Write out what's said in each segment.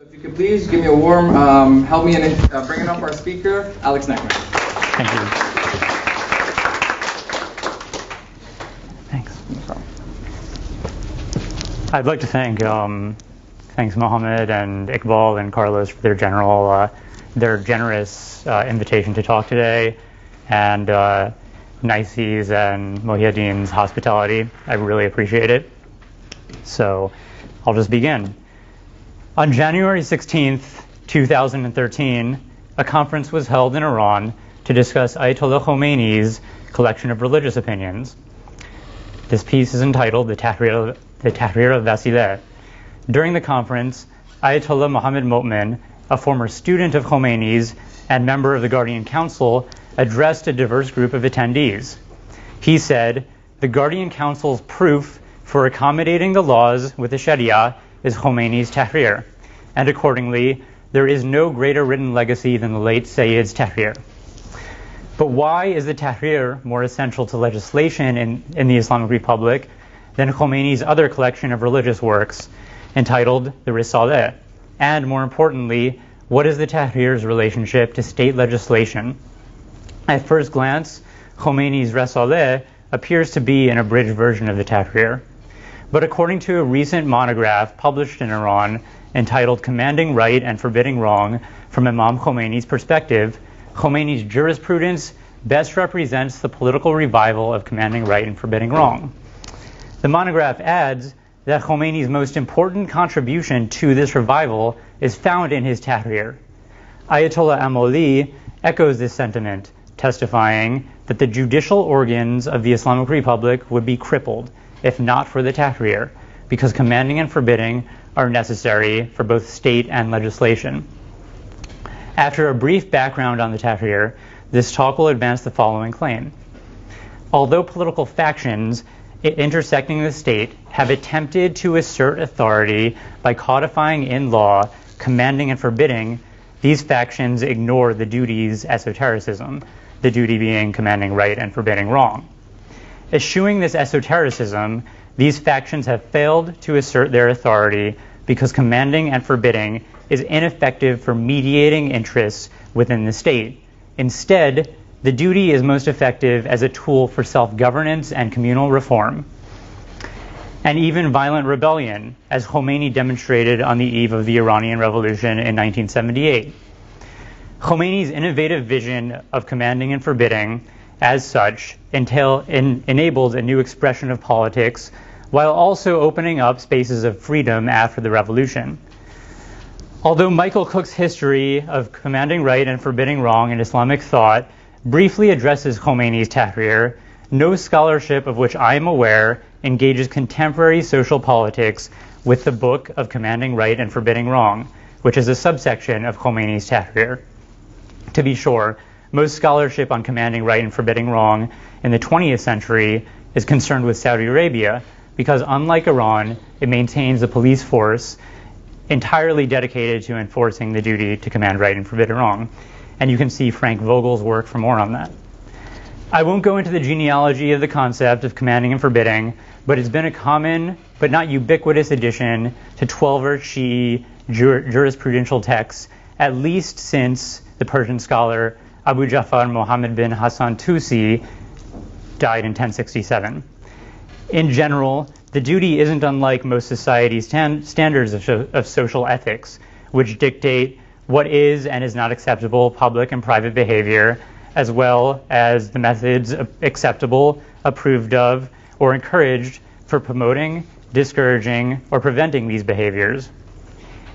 If you could please give me a warm help me in bringing up our speaker, Alex Nachman. Thank you. Thanks. I'd like to thanks Mohammed and Iqbal and Carlos for their generous invitation to talk today, and Nice's and Mohiuddin's hospitality. I really appreciate it. So I'll just begin. On January 16th, 2013, a conference was held in Iran to discuss Ayatollah Khomeini's collection of religious opinions. This piece is entitled The Tahrir of Vasile. During the conference, Ayatollah Mohammad Mo'min, a former student of Khomeini's and member of the Guardian Council, addressed a diverse group of attendees. He said, "The Guardian Council's proof for accommodating the laws with the Sharia is Khomeini's tahrir, and accordingly, there is no greater written legacy than the late Sayyid's tahrir." But why is the tahrir more essential to legislation in the Islamic Republic than Khomeini's other collection of religious works entitled the Risalah? And more importantly, what is the tahrir's relationship to state legislation? At first glance, Khomeini's Risalah appears to be an abridged version of the tahrir. But according to a recent monograph published in Iran entitled Commanding Right and Forbidding Wrong from Imam Khomeini's Perspective, Khomeini's jurisprudence best represents the political revival of commanding right and forbidding wrong. The monograph adds that Khomeini's most important contribution to this revival is found in his tahrir. Ayatollah Amoli echoes this sentiment, testifying that the judicial organs of the Islamic Republic would be crippled if not for the tahrir, because commanding and forbidding are necessary for both state and legislation. After a brief background on the tahrir, this talk will advance the following claim. Although political factions intersecting the state have attempted to assert authority by codifying in law, commanding and forbidding, these factions ignore the duty's esotericism, the duty being commanding right and forbidding wrong. Eschewing this esotericism, these factions have failed to assert their authority because commanding and forbidding is ineffective for mediating interests within the state. Instead, the duty is most effective as a tool for self-governance and communal reform, and even violent rebellion, as Khomeini demonstrated on the eve of the Iranian Revolution in 1978. Khomeini's innovative vision of commanding and forbidding, as such, enabled a new expression of politics while also opening up spaces of freedom after the revolution. Although Michael Cook's history of commanding right and forbidding wrong in Islamic thought briefly addresses Khomeini's tahrir, no scholarship of which I am aware engages contemporary social politics with the book of Commanding Right and Forbidding Wrong, which is a subsection of Khomeini's tahrir. To be sure, most scholarship on commanding right and forbidding wrong in the 20th century is concerned with Saudi Arabia because, unlike Iran, it maintains a police force entirely dedicated to enforcing the duty to command right and forbid wrong. And you can see Frank Vogel's work for more on that. I won't go into the genealogy of the concept of commanding and forbidding, but it's been a common but not ubiquitous addition to 12er Shi'i jurisprudential texts, at least since the Persian scholar Abu Ja'far Muhammad bin Hassan Tusi died in 1067. In general, the duty isn't unlike most society's standards of social ethics, which dictate what is and is not acceptable public and private behavior, as well as the methods acceptable, approved of, or encouraged for promoting, discouraging, or preventing these behaviors.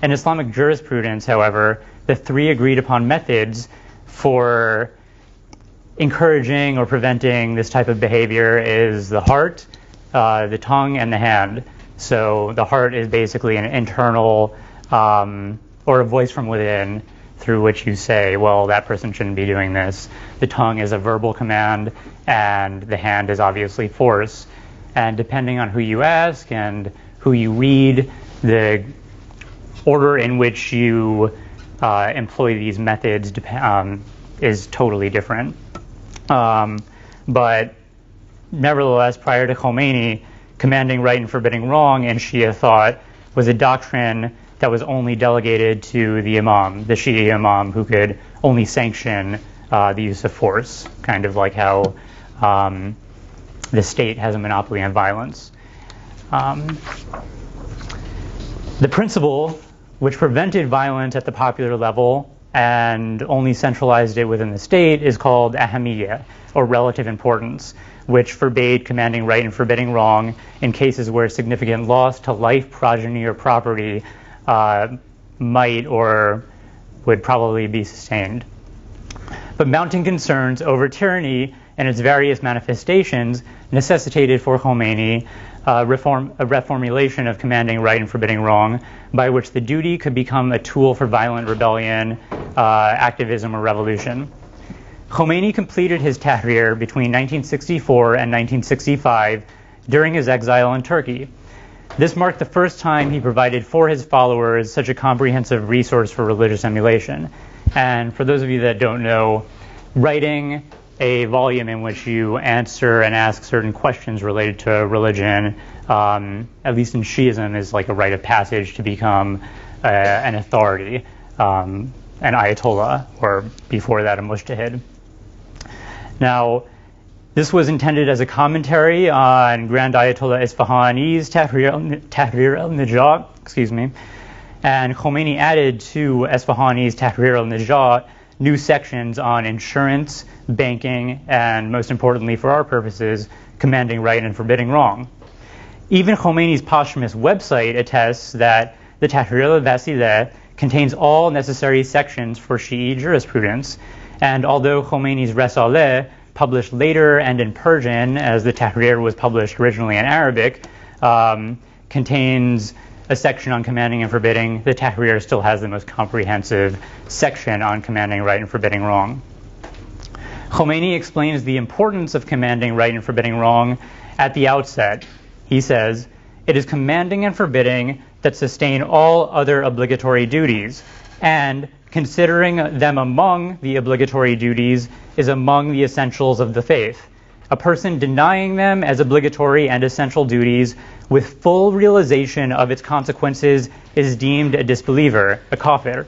In Islamic jurisprudence, however, the three agreed upon methods for encouraging or preventing this type of behavior is the heart, the tongue, and the hand. So the heart is basically an internal or a voice from within through which you say, well, that person shouldn't be doing this. The tongue is a verbal command, and the hand is obviously force. And depending on who you ask and who you read, the order in which you employ these methods is totally different. But nevertheless, prior to Khomeini, commanding right and forbidding wrong in Shia thought was a doctrine that was only delegated to the imam, the Shi'i imam, who could only sanction the use of force, kind of like how the state has a monopoly on violence. The principle which prevented violence at the popular level and only centralized it within the state is called ahamiyya, or relative importance, which forbade commanding right and forbidding wrong in cases where significant loss to life, progeny, or property might or would probably be sustained. But mounting concerns over tyranny and its various manifestations necessitated for Khomeini a reformulation of commanding right and forbidding wrong, by which the duty could become a tool for violent rebellion, activism, or revolution. Khomeini completed his tahrir between 1964 and 1965 during his exile in Turkey. This marked the first time he provided for his followers such a comprehensive resource for religious emulation. And for those of you that don't know, writing a volume in which you answer and ask certain questions related to religion, at least in Shi'ism, is like a rite of passage to become an authority, an ayatollah, or before that, a mujtahid. Now, this was intended as a commentary on Grand Ayatollah Isfahani's Tahrir al-Najat, and Khomeini added to Isfahani's Tahrir al-Najat new sections on insurance, banking, and most importantly for our purposes, commanding right and forbidding wrong. Even Khomeini's posthumous website attests that the Tahrir al-Wasileh contains all necessary sections for Shi'i jurisprudence, and although Khomeini's Risaleh, published later and in Persian, as the Tahrir was published originally in Arabic, contains a section on commanding and forbidding, the Tahrir still has the most comprehensive section on commanding right and forbidding wrong. Khomeini explains the importance of commanding right and forbidding wrong at the outset. He says, "It is commanding and forbidding that sustain all other obligatory duties, and considering them among the obligatory duties is among the essentials of the faith. A person denying them as obligatory and essential duties with full realization of its consequences is deemed a disbeliever, a kafir.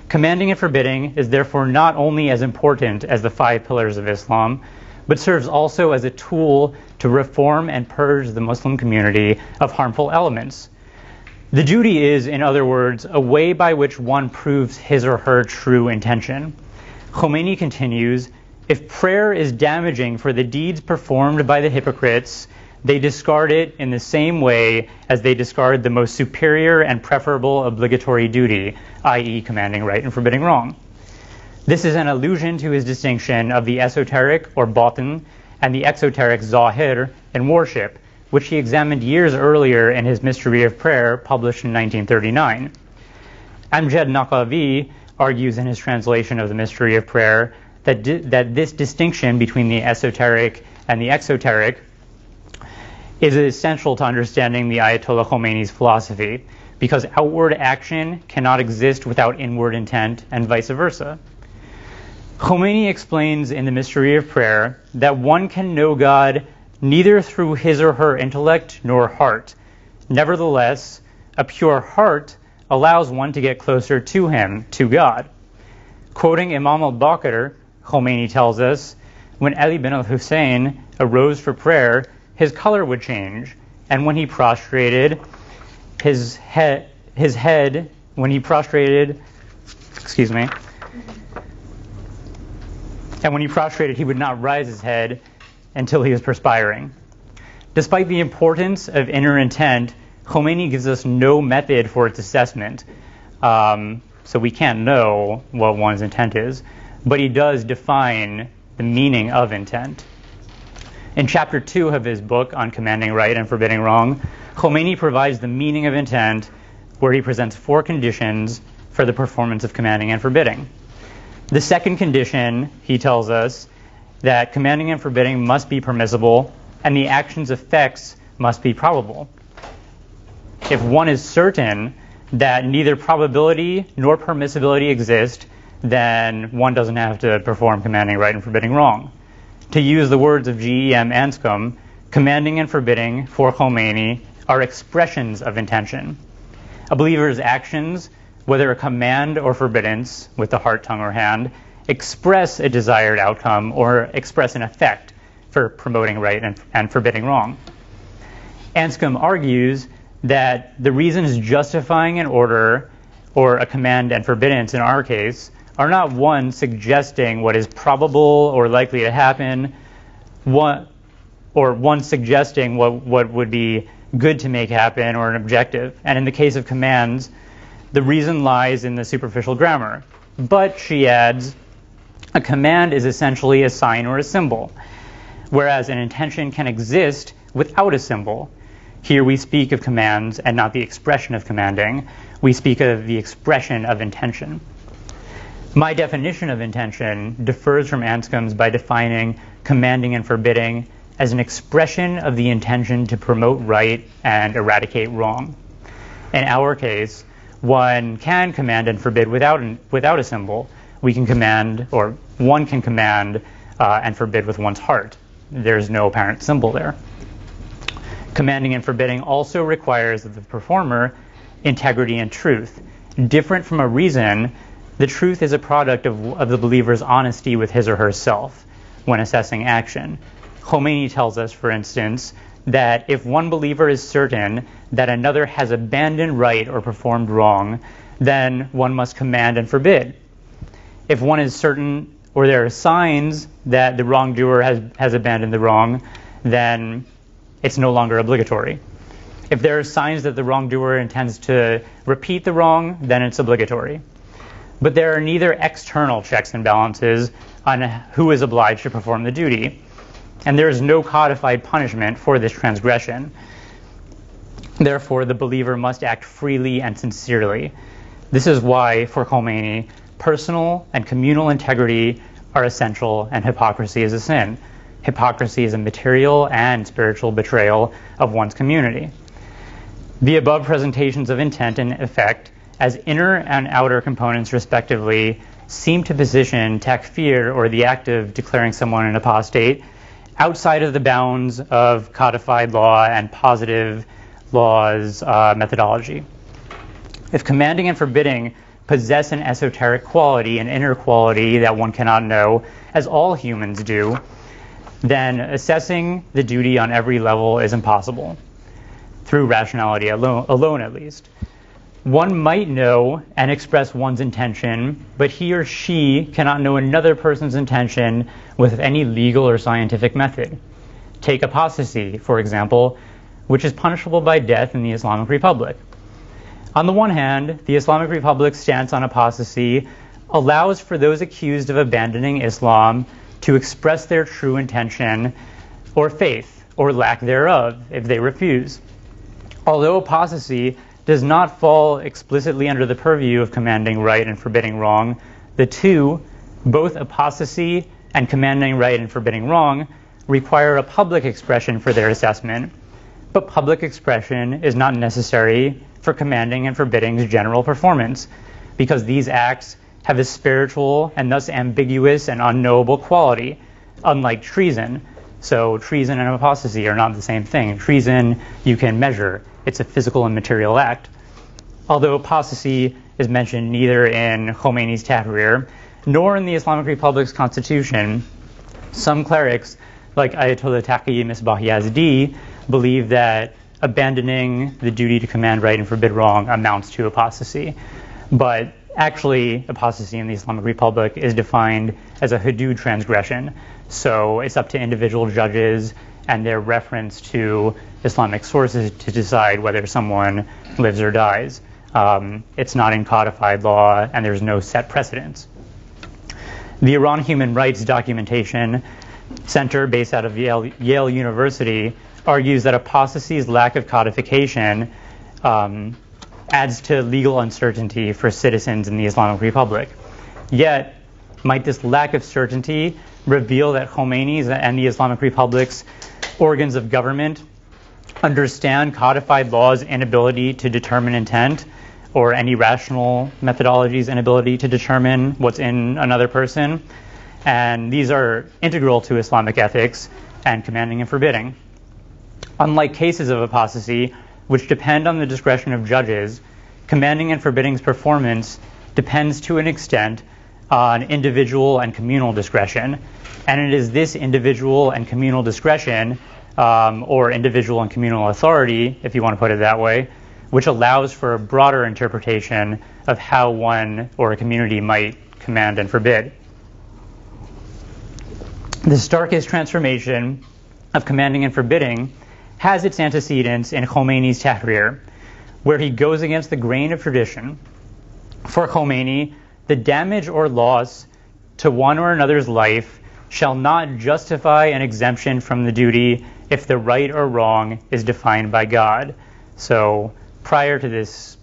Commanding and forbidding is therefore not only as important as the 5 pillars of Islam, but serves also as a tool to reform and purge the Muslim community of harmful elements. The duty is, in other words, a way by which one proves his or her true intention." Khomeini continues, "If prayer is damaging for the deeds performed by the hypocrites, they discard it in the same way as they discard the most superior and preferable obligatory duty, i.e. commanding right and forbidding wrong." This is an allusion to his distinction of the esoteric, or batin, and the exoteric, zahir, in worship, which he examined years earlier in his Mystery of Prayer, published in 1939. Amjad Naqavi argues in his translation of the Mystery of Prayer that this distinction between the esoteric and the exoteric is essential to understanding the Ayatollah Khomeini's philosophy, because outward action cannot exist without inward intent, and vice versa. Khomeini explains in the Mystery of Prayer that one can know God neither through his or her intellect nor heart. Nevertheless, a pure heart allows one to get closer to him, to God. Quoting Imam al-Baqir, Khomeini tells us, when Ali bin al-Hussein arose for prayer, his color would change, and when he prostrated, when he prostrated, he would not rise his head until he was perspiring. Despite the importance of inner intent, Khomeini gives us no method for its assessment, so we can't know what one's intent is, but he does define the meaning of intent. In chapter 2 of his book on commanding right and forbidding wrong, Khomeini provides the meaning of intent, where he presents 4 conditions for the performance of commanding and forbidding. The second condition, he tells us, that commanding and forbidding must be permissible, and the action's effects must be probable. If one is certain that neither probability nor permissibility exist, then one doesn't have to perform commanding right and forbidding wrong. To use the words of G.E.M. Anscombe, commanding and forbidding for Khomeini are expressions of intention. A believer's actions, whether a command or forbiddance with the heart, tongue, or hand, express a desired outcome or express an effect for promoting right and forbidding wrong. Anscombe argues that the reasons justifying an order or a command and forbiddance in our case are not one suggesting what is probable or likely to happen, one suggesting what would be good to make happen or an objective. And in the case of commands, the reason lies in the superficial grammar. But, she adds, a command is essentially a sign or a symbol, whereas an intention can exist without a symbol. Here we speak of commands and not the expression of commanding. We speak of the expression of intention. My definition of intention differs from Anscombe's by defining commanding and forbidding as an expression of the intention to promote right and eradicate wrong. In our case, one can command and forbid without a symbol. We can command, or one can command and forbid with one's heart. There's no apparent symbol there. Commanding and forbidding also requires of the performer integrity and truth. Different from a reason, the truth is a product of the believer's honesty with his or herself when assessing action. Khomeini tells us, for instance, that if one believer is certain that another has abandoned right or performed wrong, then one must command and forbid. If one is certain, or there are signs that the wrongdoer has abandoned the wrong, then it's no longer obligatory. If there are signs that the wrongdoer intends to repeat the wrong, then it's obligatory. But there are neither external checks and balances on who is obliged to perform the duty, and there is no codified punishment for this transgression. Therefore, the believer must act freely and sincerely. This is why, for Khomeini, personal and communal integrity are essential and hypocrisy is a sin. Hypocrisy is a material and spiritual betrayal of one's community. The above presentations of intent and effect as inner and outer components respectively seem to position takfir, or the act of declaring someone an apostate, outside of the bounds of codified law and positive law's methodology. If commanding and forbidding possess an esoteric quality, an inner quality that one cannot know, as all humans do, then assessing the duty on every level is impossible, through rationality alone at least. One might know and express one's intention, but he or she cannot know another person's intention with any legal or scientific method. Take apostasy, for example, which is punishable by death in the Islamic Republic. On the one hand, the Islamic Republic's stance on apostasy allows for those accused of abandoning Islam to express their true intention or faith, or lack thereof, if they refuse. Although apostasy does not fall explicitly under the purview of commanding right and forbidding wrong, the two, both apostasy and commanding right and forbidding wrong, require a public expression for their assessment, but public expression is not necessary for commanding and forbidding's general performance, because these acts have a spiritual and thus ambiguous and unknowable quality, unlike treason. So treason and apostasy are not the same thing. Treason you can measure. It's a physical and material act. Although apostasy is mentioned neither in Khomeini's Tahrir nor in the Islamic Republic's constitution, some clerics, like Ayatollah Taqi Misbah Yazdi, believe that abandoning the duty to command right and forbid wrong amounts to apostasy. But actually, apostasy in the Islamic Republic is defined as a hudud transgression. So it's up to individual judges and their reference to Islamic sources to decide whether someone lives or dies. It's not in codified law, and there's no set precedence. The Iran Human Rights Documentation Center, based out of Yale University, argues that apostasy's lack of codification adds to legal uncertainty for citizens in the Islamic Republic. Yet, might this lack of certainty reveal that Khomeini's and the Islamic Republic's organs of government understand codified law's inability to determine intent, or any rational methodology's inability to determine what's in another person? And these are integral to Islamic ethics and commanding and forbidding. Unlike cases of apostasy, which depend on the discretion of judges, commanding and forbidding's performance depends to an extent on individual and communal discretion. And it is this individual and communal discretion, or individual and communal authority, if you want to put it that way, which allows for a broader interpretation of how one or a community might command and forbid. The starkest transformation of commanding and forbidding has its antecedents in Khomeini's tahrir, where he goes against the grain of tradition. For Khomeini, the damage or loss to one or another's life shall not justify an exemption from the duty if the right or wrong is defined by God. So prior to this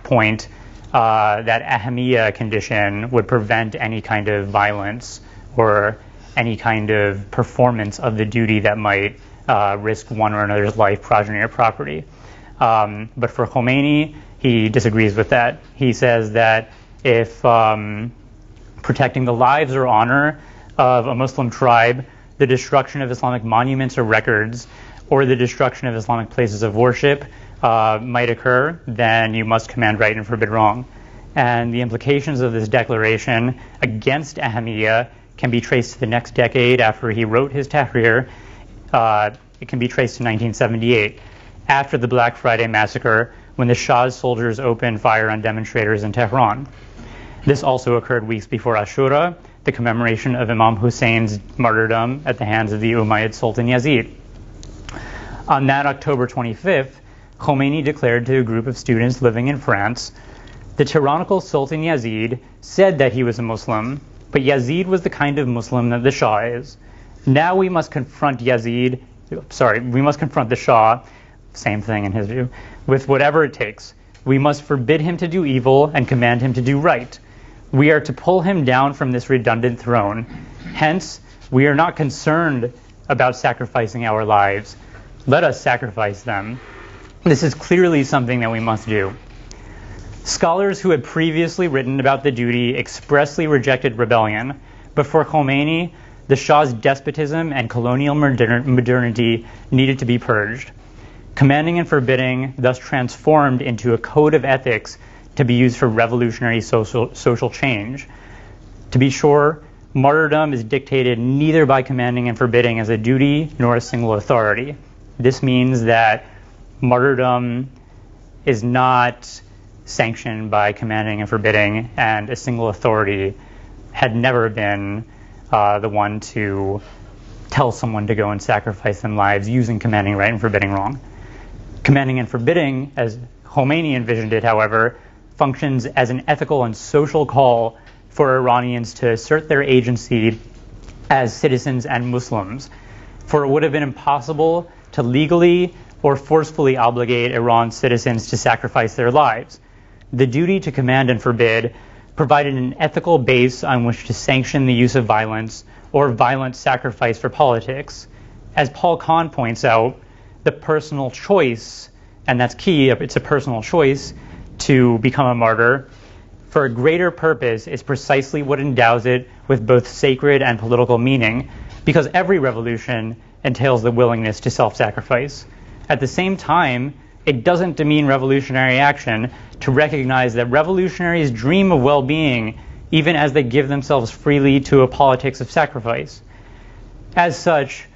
point, that ahamiya condition would prevent any kind of violence or any kind of performance of the duty that might risk one or another's life, progeny, or property. But for Khomeini, he disagrees with that. He says that if protecting the lives or honor of a Muslim tribe, the destruction of Islamic monuments or records, or the destruction of Islamic places of worship might occur, then you must command right and forbid wrong. And the implications of this declaration against ahamiya can be traced to the next decade after he wrote his tahrir. It can be traced to 1978, after the Black Friday massacre, when the Shah's soldiers opened fire on demonstrators in Tehran. This also occurred weeks before Ashura, the commemoration of Imam Hussein's martyrdom at the hands of the Umayyad Sultan Yazid. On that October 25th, Khomeini declared to a group of students living in France, the tyrannical Sultan Yazid said that he was a Muslim, but Yazid was the kind of Muslim that the Shah is. Now we must confront the Shah, same thing in his view, with whatever it takes. We must forbid him to do evil and command him to do right. We are to pull him down from this redundant throne. Hence, we are not concerned about sacrificing our lives. Let us sacrifice them. This is clearly something that we must do. Scholars who had previously written about the duty expressly rejected rebellion, but for Khomeini, the Shah's despotism and colonial modernity needed to be purged. Commanding and forbidding thus transformed into a code of ethics to be used for revolutionary social change. To be sure, martyrdom is dictated neither by commanding and forbidding as a duty nor a single authority. This means that martyrdom is not sanctioned by commanding and forbidding, and a single authority had never been the one to tell someone to go and sacrifice their lives using commanding right and forbidding wrong. Commanding and forbidding, as Khomeini envisioned it, however, functions as an ethical and social call for Iranians to assert their agency as citizens and Muslims, for it would have been impossible to legally or forcefully obligate Iran's citizens to sacrifice their lives. The duty to command and forbid provided an ethical base on which to sanction the use of violence or violent sacrifice for politics. As Paul Kahn points out, the personal choice, and that's key, it's a personal choice to become a martyr, for a greater purpose is precisely what endows it with both sacred and political meaning, because every revolution entails the willingness to self-sacrifice. At the same time, it doesn't demean revolutionary action to recognize that revolutionaries dream of well-being even as they give themselves freely to a politics of sacrifice. As such,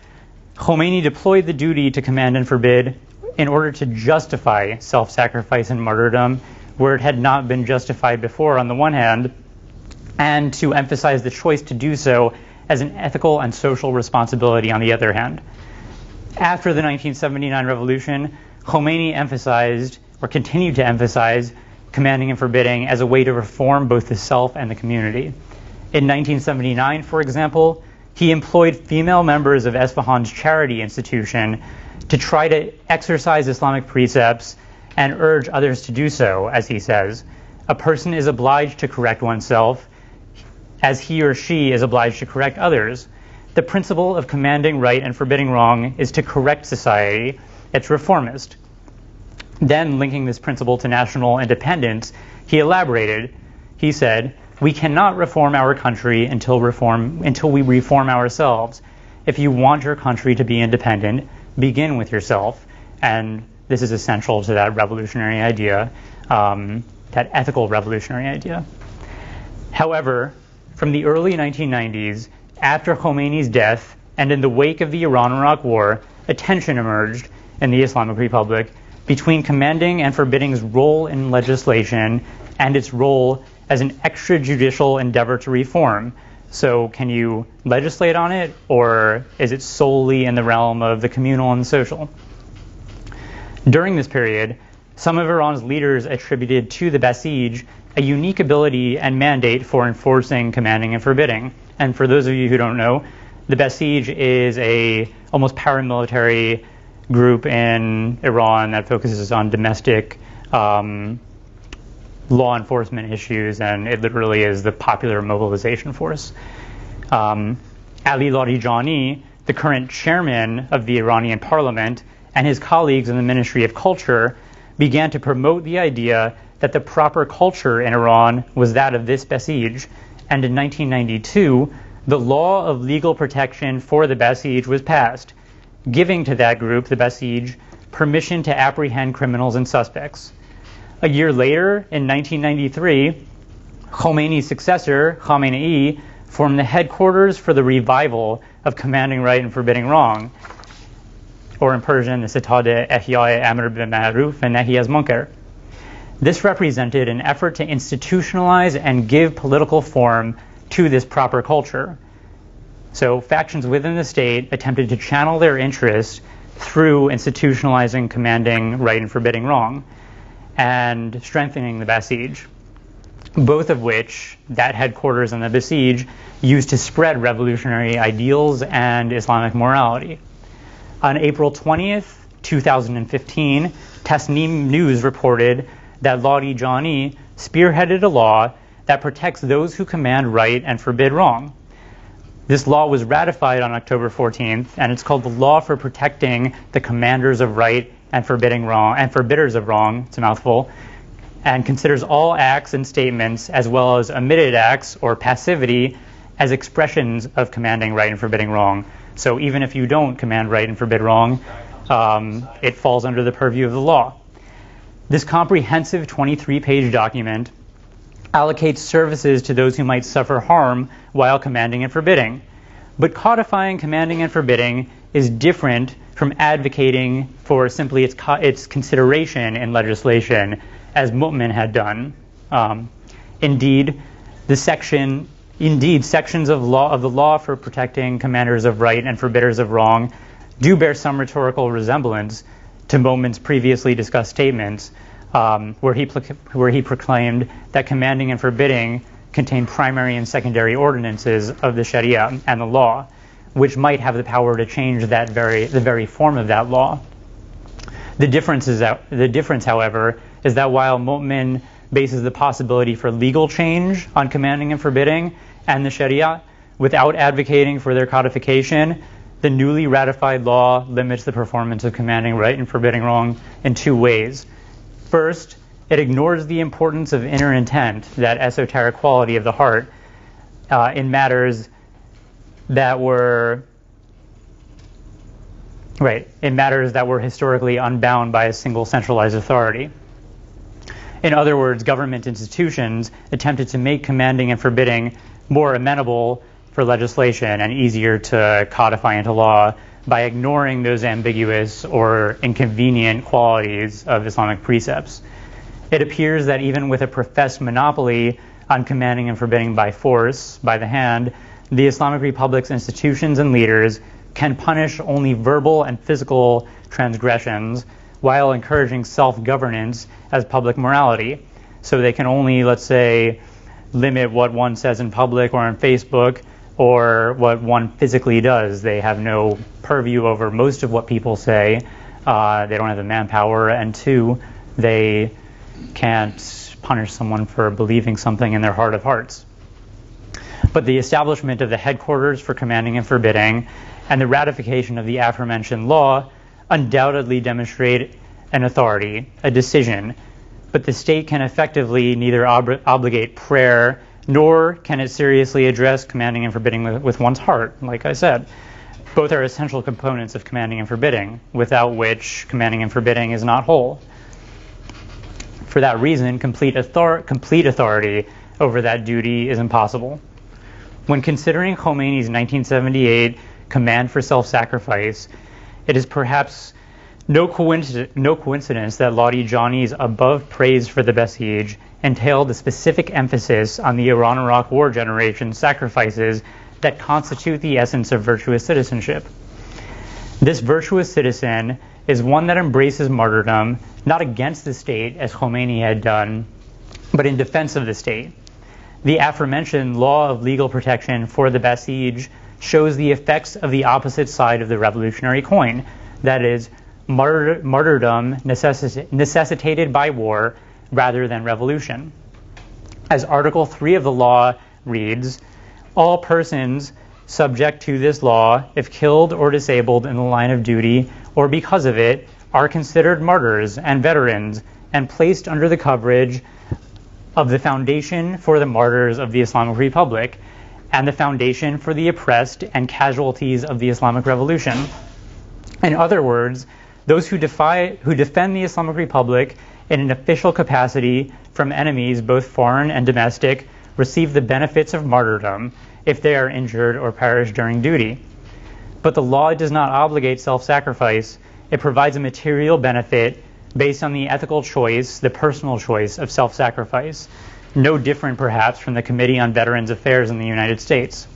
Khomeini deployed the duty to command and forbid in order to justify self-sacrifice and martyrdom where it had not been justified before on the one hand, and to emphasize the choice to do so as an ethical and social responsibility on the other hand. After the 1979 revolution, Khomeini emphasized, or continued to emphasize, commanding and forbidding as a way to reform both the self and the community. In 1979, for example, he employed female members of Esfahan's charity institution to try to exercise Islamic precepts and urge others to do so, as he says. A person is obliged to correct oneself as he or she is obliged to correct others. The principle of commanding right and forbidding wrong is to correct society. It's reformist. Then, linking this principle to national independence, he elaborated. He said, "We cannot reform our country until we reform ourselves. If you want your country to be independent, begin with yourself." And this is essential to that revolutionary idea that ethical revolutionary idea. However, from the early 1990s, after Khomeini's death and in the wake of the Iran-Iraq War, a tension emerged in the Islamic Republic between commanding and forbidding's role in legislation and its role as an extrajudicial endeavor to reform. So can you legislate on it, or is it solely in the realm of the communal and social? During this period, some of Iran's leaders attributed to the Basij a unique ability and mandate for enforcing commanding and forbidding. And for those of you who don't know, the Basij is a almost paramilitary group in Iran that focuses on domestic law enforcement issues, and it literally is the popular mobilization force. Ali Larijani, the current chairman of the Iranian parliament, and his colleagues in the Ministry of Culture began to promote the idea that the proper culture in Iran was that of this Basij, and in 1992, the law of legal protection for the Basij was passed, giving to that group, the Basij, permission to apprehend criminals and suspects. A year later, in 1993, Khomeini's successor, Khomeini, formed the headquarters for the revival of commanding right and forbidding wrong, or in Persian, the Citade Ehyai Amr bil Ma'ruf and Nahy munkar. This represented an effort to institutionalize and give political form to this proper culture. So factions within the state attempted to channel their interest through institutionalizing commanding right and forbidding wrong, and strengthening the Basij, both of which, that headquarters and the Basij, used to spread revolutionary ideals and Islamic morality. On April 20th, 2015, Tasnim News reported that Larijani spearheaded a law that protects those who command right and forbid wrong. This law was ratified on October 14th, and it's called the Law for Protecting the Commanders of Right and Forbidding Wrong, and Forbidders of Wrong, it's a mouthful, and considers all acts and statements as well as omitted acts or passivity as expressions of commanding right and forbidding wrong. So even if you don't command right and forbid wrong, it falls under the purview of the law. This comprehensive 23-page document allocates services to those who might suffer harm while commanding and forbidding. But codifying commanding and forbidding is different from advocating for simply its consideration in legislation, as Mu'min had done. Indeed, sections of the law for protecting commanders of right and forbidders of wrong do bear some rhetorical resemblance to Mu'min's previously discussed statements, where he proclaimed that commanding and forbidding contain primary and secondary ordinances of the Sharia and the law, which might have the power to change the very form of that law. The difference, however, is that while Mu'min bases the possibility for legal change on commanding and forbidding and the Sharia without advocating for their codification, the newly ratified law limits the performance of commanding right and forbidding wrong in two ways. First, it ignores the importance of inner intent, that esoteric quality of the heart, in matters that were historically unbound by a single centralized authority. In other words, government institutions attempted to make commanding and forbidding more amenable for legislation and easier to codify into law by ignoring those ambiguous or inconvenient qualities of Islamic precepts. It appears that even with a professed monopoly on commanding and forbidding by force, by the hand, the Islamic Republic's institutions and leaders can punish only verbal and physical transgressions while encouraging self-governance as public morality. So they can only, let's say, limit what one says in public or on Facebook or what one physically does. They have no purview over most of what people say. They don't have the manpower. And two, they can't punish someone for believing something in their heart of hearts. But the establishment of the headquarters for commanding and forbidding and the ratification of the aforementioned law undoubtedly demonstrate an authority, a decision, but the state can effectively neither obligate prayer nor can it seriously address commanding and forbidding with one's heart, like I said. Both are essential components of commanding and forbidding, without which commanding and forbidding is not whole. For that reason, complete authority over that duty is impossible. When considering Khomeini's 1978 command for self-sacrifice, it is perhaps no coincidence that Laudijani's above praise for the Besiege entailed a specific emphasis on the Iran-Iraq War generation sacrifices that constitute the essence of virtuous citizenship. This virtuous citizen is one that embraces martyrdom, not against the state, as Khomeini had done, but in defense of the state. The aforementioned law of legal protection for the Besiege shows the effects of the opposite side of the revolutionary coin, that is, martyrdom necessitated by war rather than revolution. As Article 3 of the law reads, all persons subject to this law, if killed or disabled in the line of duty or because of it, are considered martyrs and veterans and placed under the coverage of the Foundation for the Martyrs of the Islamic Republic and the Foundation for the Oppressed and Casualties of the Islamic Revolution. In other words, those who defend the Islamic Republic in an official capacity from enemies, both foreign and domestic, receive the benefits of martyrdom if they are injured or perish during duty. But the law does not obligate self-sacrifice. It provides a material benefit based on the ethical choice, the personal choice of self-sacrifice, no different perhaps from the Committee on Veterans Affairs in the United States.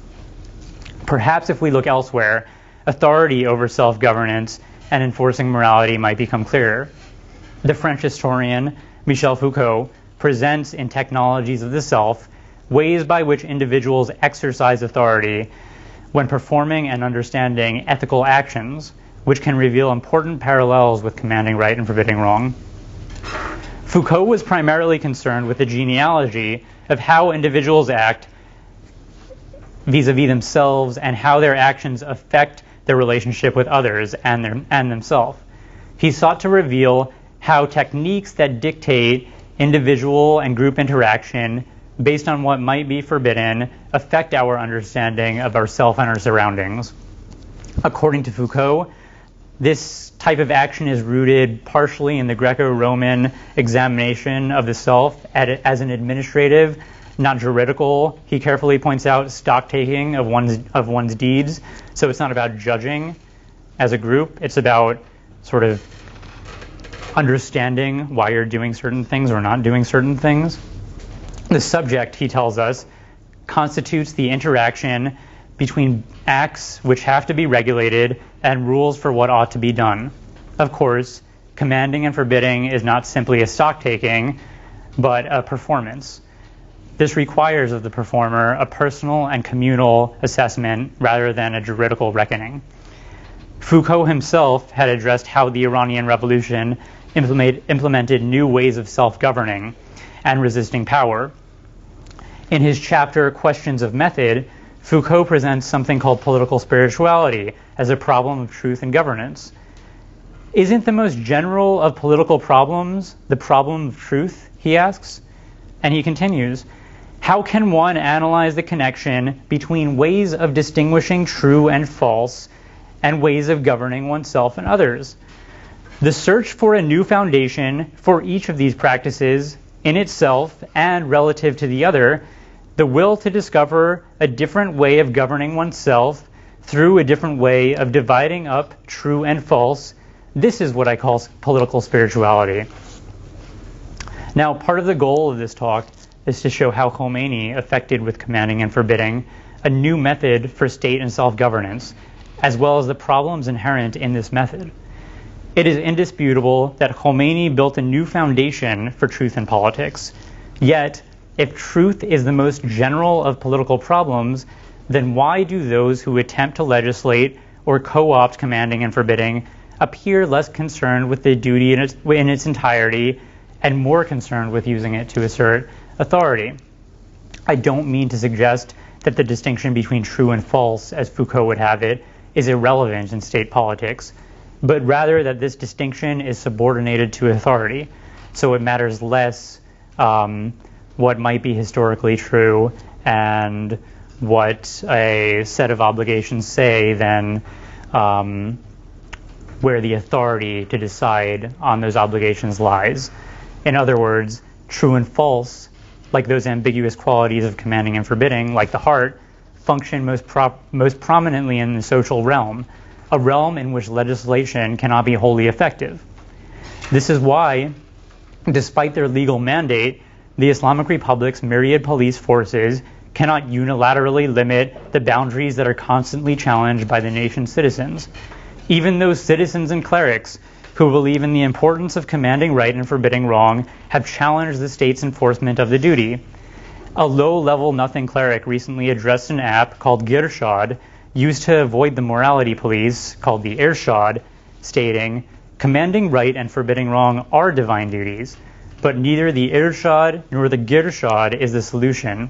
Perhaps if we look elsewhere, authority over self-governance and enforcing morality might become clearer. The French historian Michel Foucault presents in Technologies of the Self ways by which individuals exercise authority when performing and understanding ethical actions, which can reveal important parallels with commanding right and forbidding wrong. Foucault was primarily concerned with the genealogy of how individuals act vis-a-vis themselves and how their actions affect their relationship with others and themselves. He sought to reveal how techniques that dictate individual and group interaction based on what might be forbidden affect our understanding of ourself and our surroundings. According to Foucault, this type of action is rooted partially in the Greco-Roman examination of the self as an administrative, not juridical, he carefully points out, stock-taking of one's deeds. So it's not about judging as a group, it's about sort of understanding why you're doing certain things or not doing certain things. The subject, he tells us, constitutes the interaction between acts which have to be regulated and rules for what ought to be done. Of course, commanding and forbidding is not simply a stock-taking, but a performance. This requires of the performer a personal and communal assessment rather than a juridical reckoning. Foucault himself had addressed how the Iranian Revolution implemented new ways of self-governing and resisting power. In his chapter, Questions of Method, Foucault presents something called political spirituality as a problem of truth and governance. Isn't the most general of political problems the problem of truth, he asks? And he continues, how can one analyze the connection between ways of distinguishing true and false and ways of governing oneself and others? The search for a new foundation for each of these practices in itself and relative to the other, the will to discover a different way of governing oneself through a different way of dividing up true and false, this is what I call political spirituality. Now, part of the goal of this talk is to show how Khomeini effected with commanding and forbidding a new method for state and self-governance, as well as the problems inherent in this method. It is indisputable that Khomeini built a new foundation for truth in politics. Yet, if truth is the most general of political problems, then why do those who attempt to legislate or co-opt commanding and forbidding appear less concerned with the duty in its entirety and more concerned with using it to assert authority? I don't mean to suggest that the distinction between true and false, as Foucault would have it, is irrelevant in state politics, but rather that this distinction is subordinated to authority, so it matters less what might be historically true and what a set of obligations say than where the authority to decide on those obligations lies. In other words, true and false, like those ambiguous qualities of commanding and forbidding, like the heart, function most prominently in the social realm, a realm in which legislation cannot be wholly effective. This is why, despite their legal mandate, the Islamic Republic's myriad police forces cannot unilaterally limit the boundaries that are constantly challenged by the nation's citizens. Even those citizens and clerics who believe in the importance of commanding right and forbidding wrong have challenged the state's enforcement of the duty. A low-level nothing cleric recently addressed an app called Girshad, used to avoid the morality police, called the Irshad, stating, "Commanding right and forbidding wrong are divine duties, but neither the Irshad nor the Girshad is the solution."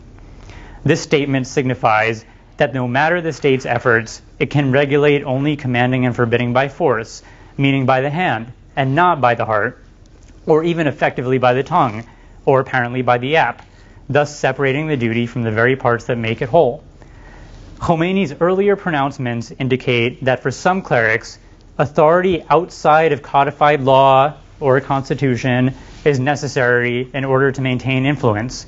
This statement signifies that no matter the state's efforts, it can regulate only commanding and forbidding by force, meaning by the hand, and not by the heart, or even effectively by the tongue, or apparently by the app, thus separating the duty from the very parts that make it whole. Khomeini's earlier pronouncements indicate that for some clerics, authority outside of codified law or a constitution is necessary in order to maintain influence.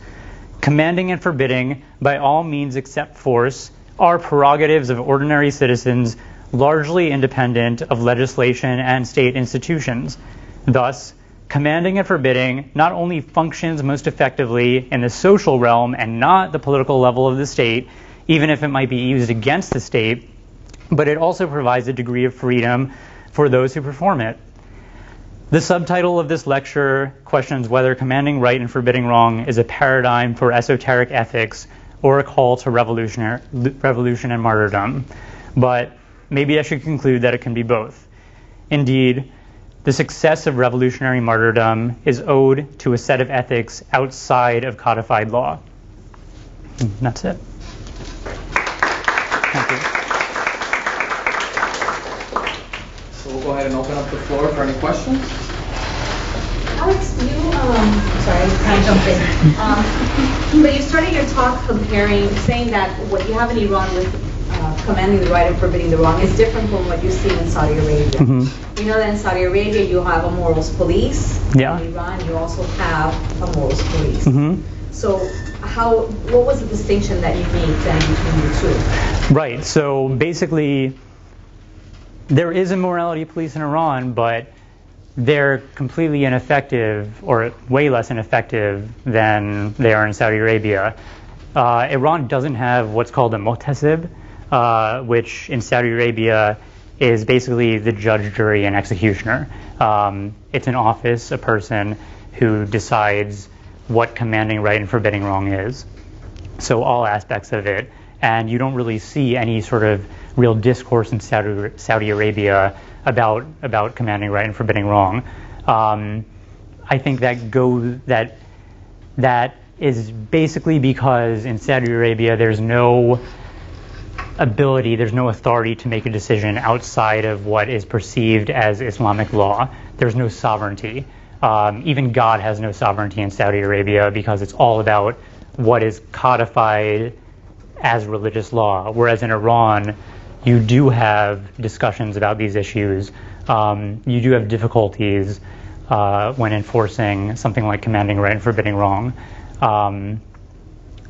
Commanding and forbidding, by all means except force, are prerogatives of ordinary citizens, largely independent of legislation and state institutions. Thus, commanding and forbidding not only functions most effectively in the social realm and not the political level of the state, even if it might be used against the state, but it also provides a degree of freedom for those who perform it. The subtitle of this lecture questions whether commanding right and forbidding wrong is a paradigm for esoteric ethics or a call to revolution and martyrdom. But maybe I should conclude that it can be both. Indeed, the success of revolutionary martyrdom is owed to a set of ethics outside of codified law. And that's it. Thank you. So we'll go ahead and open up the floor for any questions. Alex, you, sorry, kind of jump in. But you started your talk saying that what you have in Iran with commanding the right and forbidding the wrong is different from what you see in Saudi Arabia. Mm-hmm. We know that in Saudi Arabia you have a morals police. Yeah. In Iran you also have a morals police. Mm-hmm. So what was the distinction that you made then between the two? Right, so basically there is a morality police in Iran, but they're completely ineffective, or way less ineffective than they are in Saudi Arabia. Iran doesn't have what's called a muhtasib, which in Saudi Arabia is basically the judge, jury, and executioner. It's an office, a person who decides what commanding right and forbidding wrong is. So all aspects of it. And you don't really see any sort of real discourse in Saudi Arabia about commanding right and forbidding wrong. I think that is basically because in Saudi Arabia there's no ability, there's no authority to make a decision outside of what is perceived as Islamic law. There's no sovereignty. Even God has no sovereignty in Saudi Arabia because it's all about what is codified as religious law, whereas in Iran, you do have discussions about these issues. You do have difficulties when enforcing something like commanding right and forbidding wrong.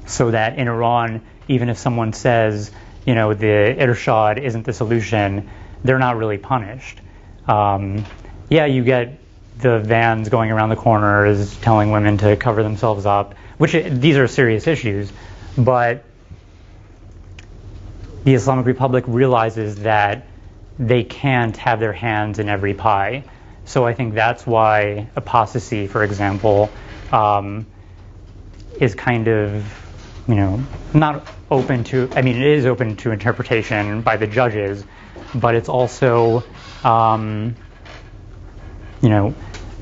So that in Iran, even if someone says, the irshad isn't the solution, they're not really punished. You get the vans going around the corners telling women to cover themselves up, these are serious issues, but the Islamic Republic realizes that they can't have their hands in every pie. So I think that's why apostasy, for example, is kind of, not open to, it is open to interpretation by the judges, but it's also,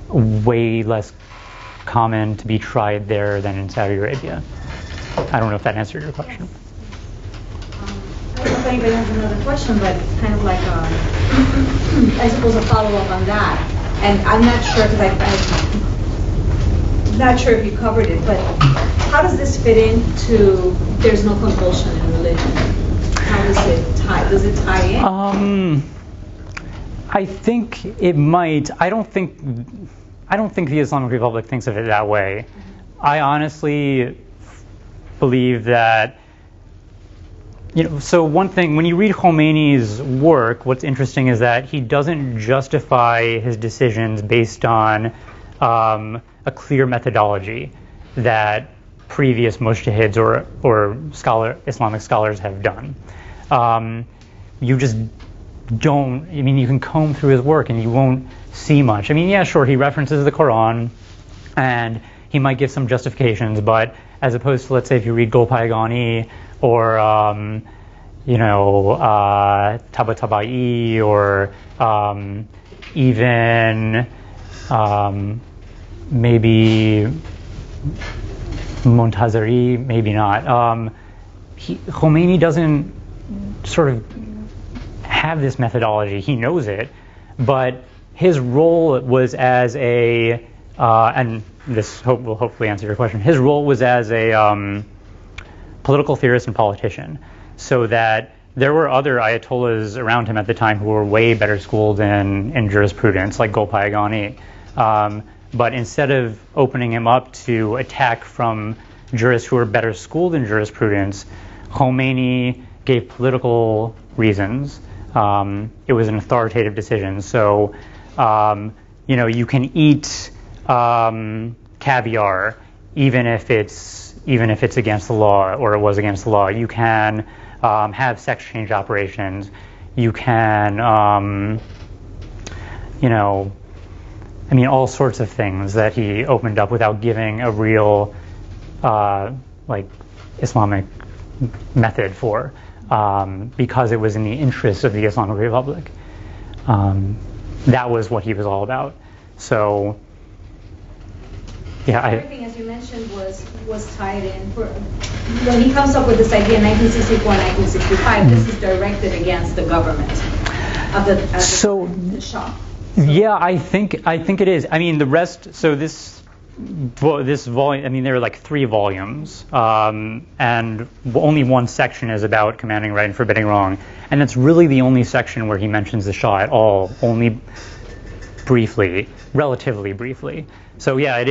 way less common to be tried there than in Saudi Arabia. I don't know if that answered your question. I don't know if anybody has another question, but kind of like, I suppose a follow-up on that. And I'm not sure, because I'm not sure if you covered it, but how does this fit into there's no compulsion in religion? How does it tie? Does it tie in? I think it might. I I don't think the Islamic Republic thinks of it that way. I honestly believe that, so one thing, when you read Khomeini's work, what's interesting is that he doesn't justify his decisions based on a clear methodology that previous mujtahids or Islamic scholars have done. You just don't, you can comb through his work and you won't see much. Yeah, sure, he references the Quran and he might give some justifications, but as opposed to, let's say, if you read Golpaygani or, Tabatabai or even maybe Montazeri, maybe not. Khomeini doesn't sort of have this methodology. He knows it, but his role was as a, and this will hopefully answer your question, his role was as a political theorist and politician, so that there were other ayatollahs around him at the time who were way better schooled in jurisprudence, like Golpaygani. But instead of opening him up to attack from jurists who were better schooled in jurisprudence, Khomeini gave political reasons. It was an authoritative decision. So, you can eat caviar even if it's against the law, or it was against the law. You can have sex change operations. You can, all sorts of things that he opened up without giving a real, Islamic method for, because it was in the interest of the Islamic Republic. That was what he was all about. So, yeah. Everything, as you mentioned, was tied in. When he comes up with this idea in 1964, 1965, this is directed against the government of the Shah. Yeah, I think it is. The rest. So this volume. There are like 3 volumes, and only one section is about commanding right and forbidding wrong, and it's really the only section where he mentions the Shah at all. Only briefly, relatively briefly. So yeah,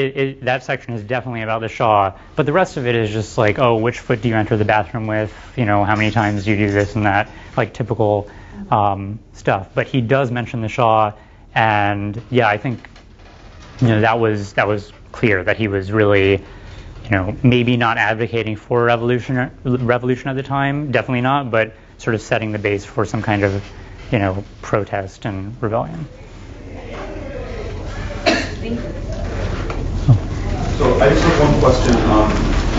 that section is definitely about the Shah, but the rest of it is just like, oh, which foot do you enter the bathroom with? How many times do you do this and that? Like typical stuff. But he does mention the Shah. And yeah, I think that was clear that he was really, maybe not advocating for revolution at the time, definitely not, but sort of setting the base for some kind of, protest and rebellion. So I just have one question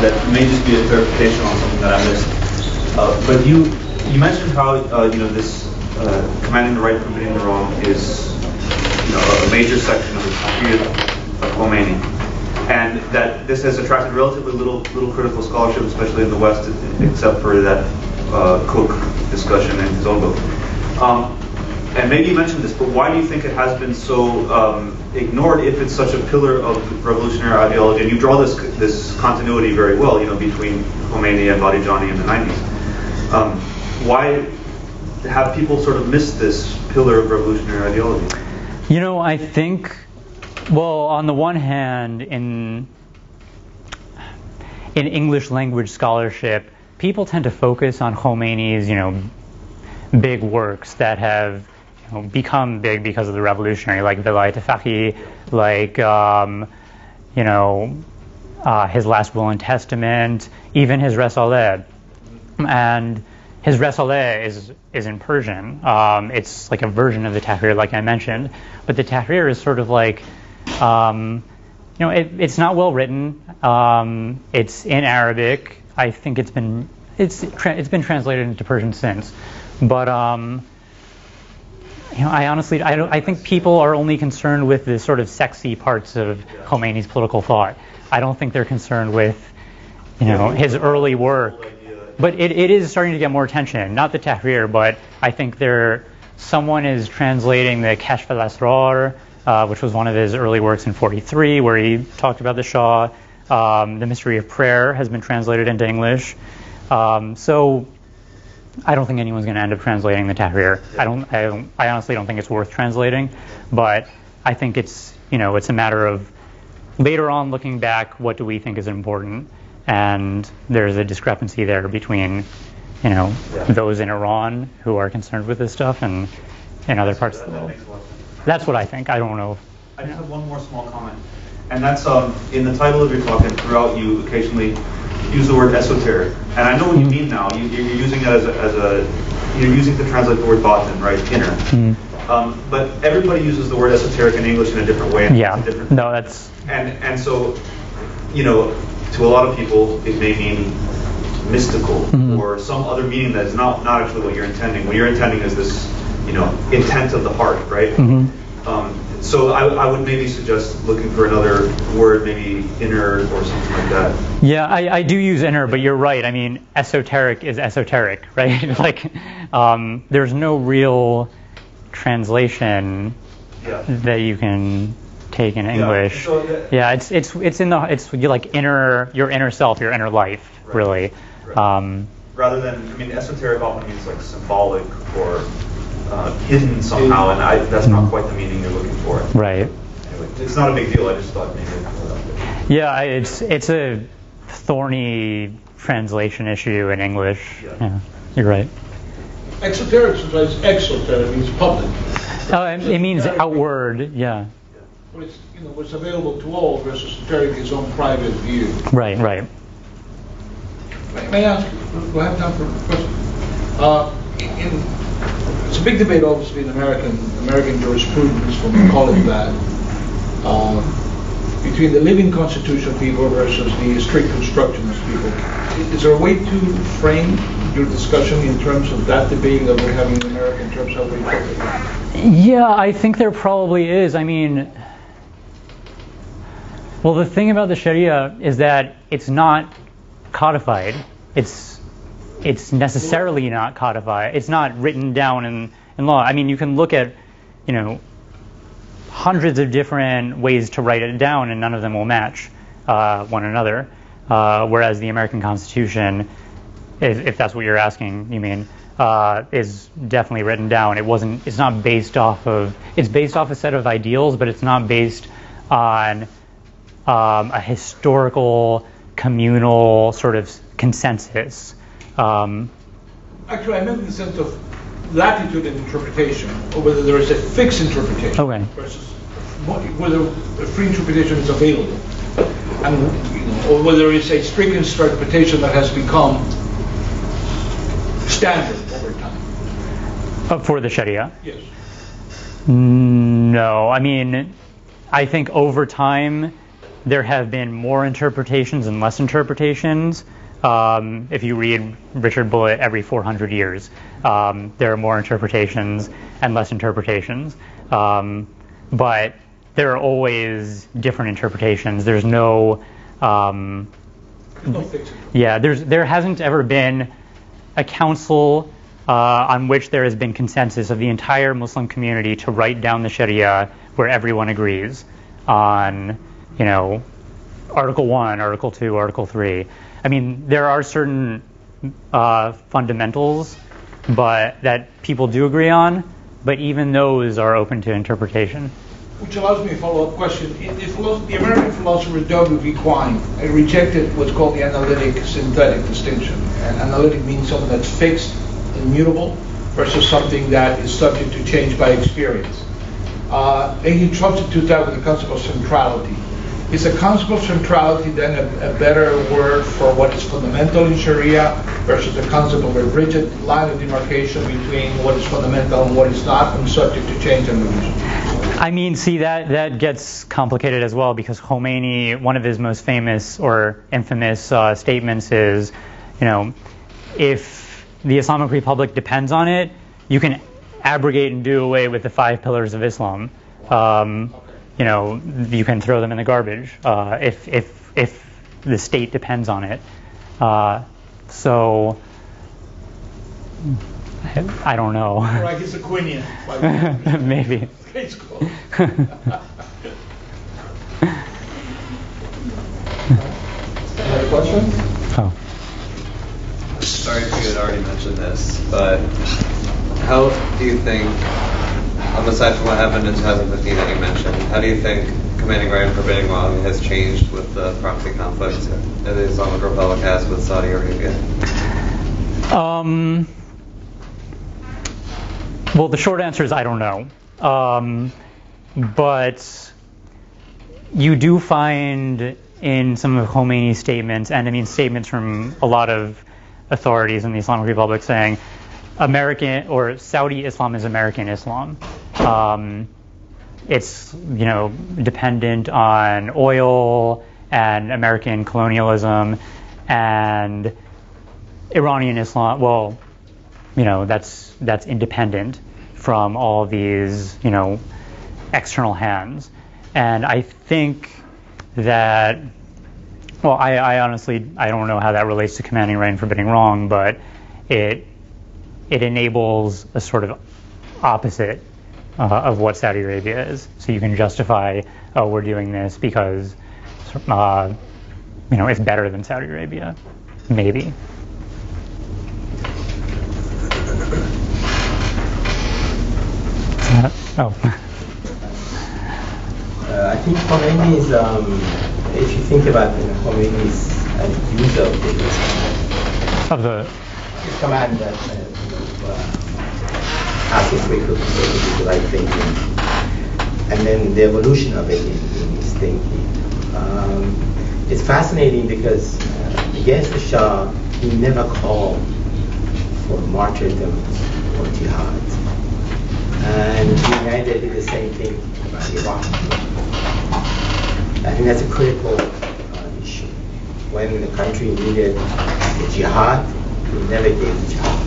that may just be a clarification on something that I missed. But you mentioned how this commanding the right and forbidding the wrong is a major section of the tahrir of Khomeini, and that this has attracted relatively little critical scholarship, especially in the West, except for that Cook discussion in his own book. And maybe you mentioned this, but why do you think it has been so ignored if it's such a pillar of revolutionary ideology? And you draw this continuity very well, between Khomeini and Badijani in the 90s. Why have people sort of missed this pillar of revolutionary ideology? I think, well, on the one hand, in English language scholarship, people tend to focus on Khomeini's, big works that have become big because of the revolutionary, like Vilayat Faqih, like his Last Will and Testament, even his Risalah. And his Risalah is in Persian. It's like a version of the Tahrir, like I mentioned, but the Tahrir is sort of like, it's not well written. It's in Arabic. I think it's been translated into Persian since, but I think people are only concerned with the sort of sexy parts of Khomeini's political thought. I don't think they're concerned with, his early work. But it is starting to get more attention. Not the Tahrir, but I think someone is translating the Kashf al-Asrar, which was one of his early works in 1943, where he talked about the Shah. The Mystery of Prayer has been translated into English. So I don't think anyone's going to end up translating the Tahrir. I honestly don't think it's worth translating, but I think it's it's a matter of later on looking back, what do we think is important? And there's a discrepancy there between, those in Iran who are concerned with this stuff and in other parts of the world. That's what I think. I don't know. I just have one more small comment, and that's in the title of your talk and throughout you occasionally use the word esoteric, and I know what you mean now. You're using it you're using to translate the word batin, right? Inner. But everybody uses the word esoteric in English in a different way. And yeah. It's a different no, that's. And so, to a lot of people, it may mean mystical or some other meaning that is not actually what you're intending. What you're intending is this, intent of the heart, right? So I would maybe suggest looking for another word, maybe inner or something like that. Yeah, I do use inner, but you're right. I mean, esoteric is esoteric, right? Like, there's no real translation that you can take in English. So it's like your inner self, your inner life, really. Right. Rather than, esoteric often means like symbolic or hidden somehow, and that's not quite the meaning you're looking for. Right. Anyway, it's not a big deal. I just thought maybe I'd pull it up. Yeah, it's a thorny translation issue in English. Yeah, you're right. Exoteric sometimes exoteric means public. It means outward. Yeah. But it's what's available to all versus esoteric is on private view. Right. Right. May I ask? Do I have time for a question? It's a big debate, obviously, in American jurisprudence, when we call it that, between the living constitutional people versus the strict constructionist people. Is there a way to frame your discussion in terms of that debate that we're having in America in terms of how we interpret it? Yeah, I think there probably is. I mean, well, the thing about the Sharia is that it's not codified. It's necessarily not codified. It's not written down in law. I mean, you can look at, hundreds of different ways to write it down, and none of them will match one another. Whereas the American Constitution, if that's what you're asking, you mean, is definitely written down. It's not based off of. It's based off a set of ideals, but it's not based on a historical, communal sort of consensus. Actually, I meant in the sense of latitude in interpretation, or whether there is a fixed interpretation versus whether a free interpretation is available, and or whether there is a strict interpretation that has become standard over time. For the Sharia? Yes. No, I mean, I think over time there have been more interpretations and less interpretations. If you read Richard Bullitt every 400 years, there are more interpretations and less interpretations. But there are always different interpretations. There's no, there hasn't ever been a council on which there has been consensus of the entire Muslim community to write down the Sharia where everyone agrees on, Article 1, Article 2, Article 3. I mean, there are certain fundamentals that people do agree on, but even those are open to interpretation. Which allows me a follow-up question. The American philosopher W.B. Quine rejected what's called the analytic-synthetic distinction. And analytic means something that's fixed, immutable, versus something that is subject to change by experience. And he substituted that with the concept of centrality. Is the concept of centrality then a better word for what is fundamental in Sharia versus the concept of a rigid line of demarcation between what is fundamental and what is not and subject to change and revision? I mean, see, that gets complicated as well, because Khomeini, one of his most famous or infamous statements is, if the Islamic Republic depends on it, you can abrogate and do away with the 5 pillars of Islam. You can throw them in the garbage if the state depends on it. So I don't know. Like he's a Quinian. Maybe. It's cool. Any other questions? Oh. Sorry if you had already mentioned this, but how do you think aside from what happened in 2015 that you mentioned, how do you think commanding right and forbidding wrong has changed with the proxy conflicts that the Islamic Republic has with Saudi Arabia? Well, the short answer is I don't know. But you do find in some of Khomeini's statements, and I mean statements from a lot of authorities in the Islamic Republic saying American or Saudi Islam is American Islam. It's, you know, dependent on oil and American colonialism, and Iranian Islam, well, you know, that's independent from all these, you know, external hands. And I think that, well, I honestly, I don't know how that relates to commanding right and forbidding wrong, but it enables a sort of opposite of what Saudi Arabia is. So you can justify, oh, we're doing this because, you know, it's better than Saudi Arabia, maybe. I think Khomeini is, if you think about Khomeini's use of the command that asking for people to do the right thing, and then the evolution of it in his thinking. It's fascinating because against the Shah, he never called for martyrdom or jihad. And the United did the same thing about Iraq. I think that's a critical issue. When the country needed the jihad, he never gave the jihad.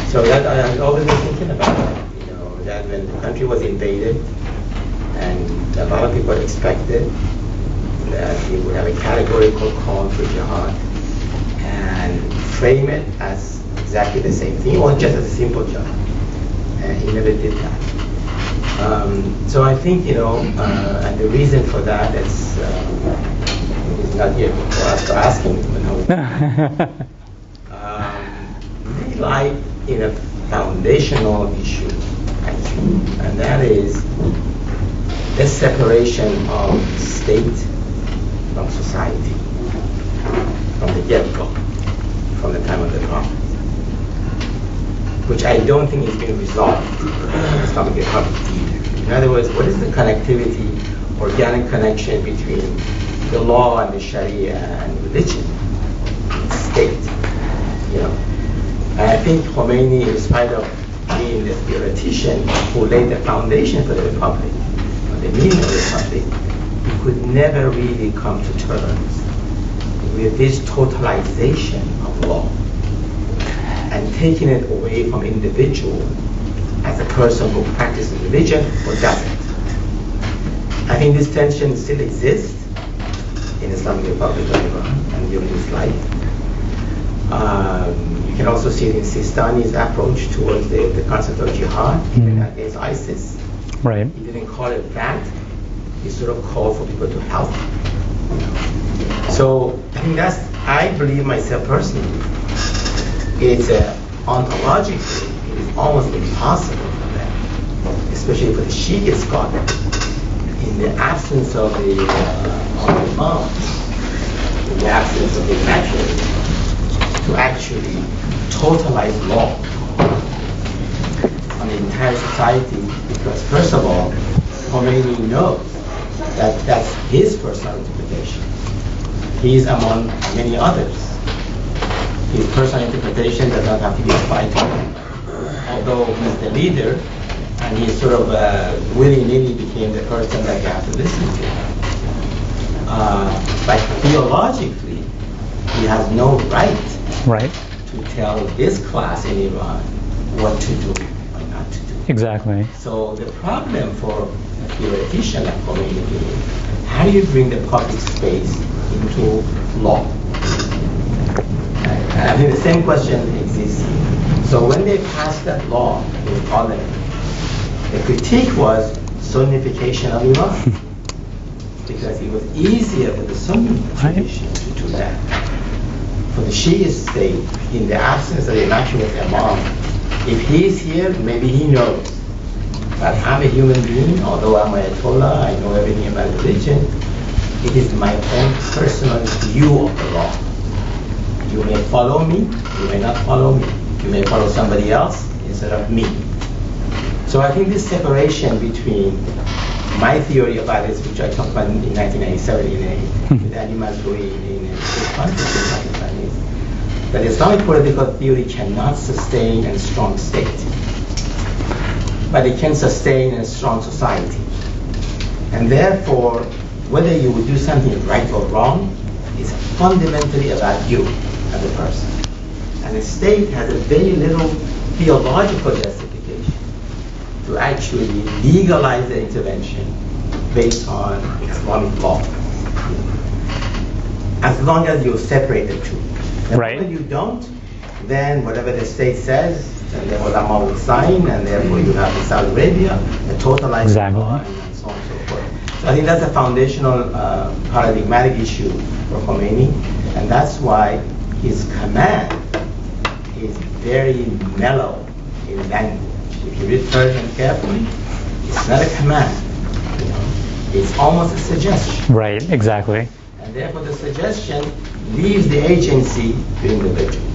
So that I've always been thinking about that, you know, that when the country was invaded, and a lot of people expected that he would have a categorical call for jihad and frame it as exactly the same thing, or just as a simple jihad. And he never did that. So I think, you know, and the reason for that is not here for us to ask him. They lie in a foundational issue, actually, and that is the separation of state from society, from the get-go, from the time of the Prophet, which I don't think is being resolved in the Islamic Republic either. In other words, what is the connectivity, organic connection between the law and the Sharia and religion, state, you know? And I think Khomeini, in spite of being the theoretician who laid the foundation for the Republic, or the meaning of the Republic, he could never really come to terms with this totalization of law and taking it away from individual as a person who practices religion or doesn't. I think this tension still exists in Islamic Republic of Iran and during his life. You can also see it in Sistani's approach towards the concept of jihad, even against ISIS. Right. He didn't call it that. He sort of called for people to help. So I think I believe myself personally, it's ontologically, it is almost impossible for them, especially for the Shia scholar, in the absence of the Imam, in the absence of the naturalist, to actually totalize law on the entire society, because first of all, Khomeini knows that that's his personal interpretation. He is among many others. His personal interpretation does not have to be applied to him. Although he's the leader, and he sort of willy-nilly became the person that you have to listen to. But theologically, he has no right to tell this class in Iran what to do or not to do. Exactly. So the problem for a theoretician like Khomeini is, how do you bring the public space into law? And I think the same question exists. So when they passed that law in Parliament, the critique was Sunnification of Iran, because it was easier for the Sunni tradition to do that. For the Shia state, in the absence of the immaculate Imam, if he is here, maybe he knows. But I'm a human being, although I'm Ayatollah, I know everything about religion. It is my own personal view of the law. You may follow me, you may not follow me. You may follow somebody else instead of me. So I think this separation between my theory about this, which I talked about in 1997 with Ali Mazrui in a conference in Pakistan, is that Islamic political theory cannot sustain a strong state, but it can sustain a strong society. And therefore, whether you would do something right or wrong is fundamentally about you as a person. And the state has a very little theological justification to actually legalize the intervention based on Islamic law. As long as you separate the two. And right. when you don't, then whatever the state says, and then ulama will sign, and therefore you have in Saudi Arabia a totalized Exactly. law, and so on and so forth. So I think that's a foundational paradigmatic issue for Khomeini, and that's why his command is very mellow in language. If you read Persian carefully, it's not a command. You know? It's almost a suggestion. Right, exactly. And therefore the suggestion leaves the agency to individuals.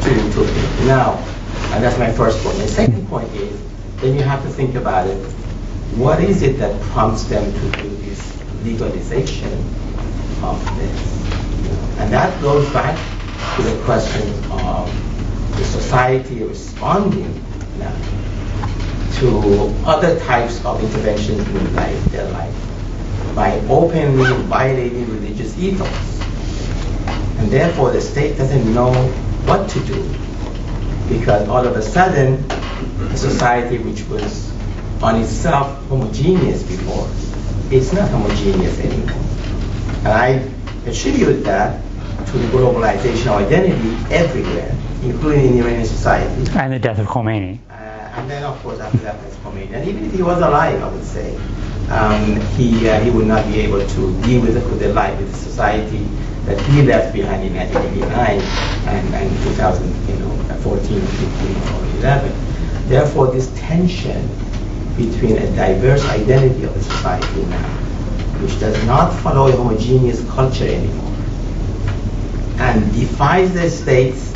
To now, and that's my first point. My second point is, then you have to think about it. What is it that prompts them to do this legalization of this? You know? And that goes back to the question of the society responding now to other types of interventions in their life by openly violating religious ethos. And therefore the state doesn't know what to do, because all of a sudden a society which was on itself homogeneous before, it's not homogeneous anymore. And I attribute that to the globalization of identity everywhere, including in Iranian society. And the death of Khomeini. And then, of course, after that, there's Khomeini. And even if he was alive, I would say, he would not be able to deal with the life, with the society that he left behind in 1989 and 2014, 15, or 11. Therefore, this tension between a diverse identity of the society now, which does not follow a homogeneous culture anymore, and defies the states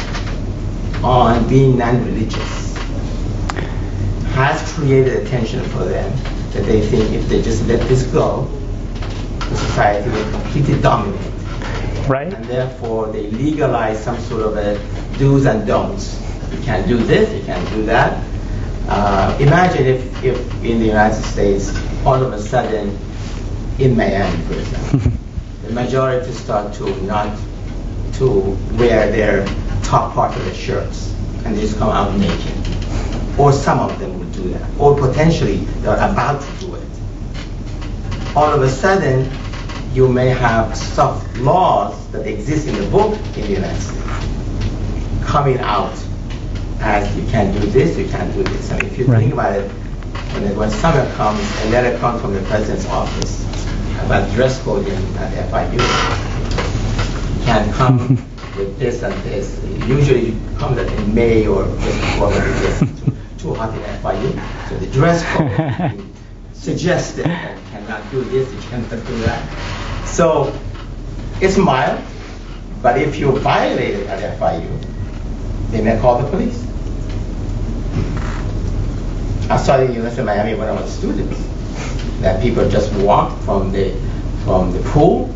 on being non-religious, has created a tension for them that they think if they just let this go, the society will completely dominate. Right. And therefore they legalize some sort of a do's and don'ts. You can't do this, you can't do that. Imagine if in the United States, all of a sudden, in Miami, for example, the majority start to not to wear their top part of their shirts and they just come out naked. Or some of them would do that. Or potentially they're about to do it. All of a sudden, you may have soft laws that exist in the book in the United States coming out as you can't do this, you can't do this. And if you think about it, when summer comes, a letter comes from the president's office about dress code at FIU. You can't come with this and this. Usually it comes in May or just before when it gets too hot in FIU. So the dress code suggested that you cannot do this, you cannot do that. So it's mild, but if you violate it at FIU, they may call the police. I studied in University of Miami when I was a student. That people just walked from the pool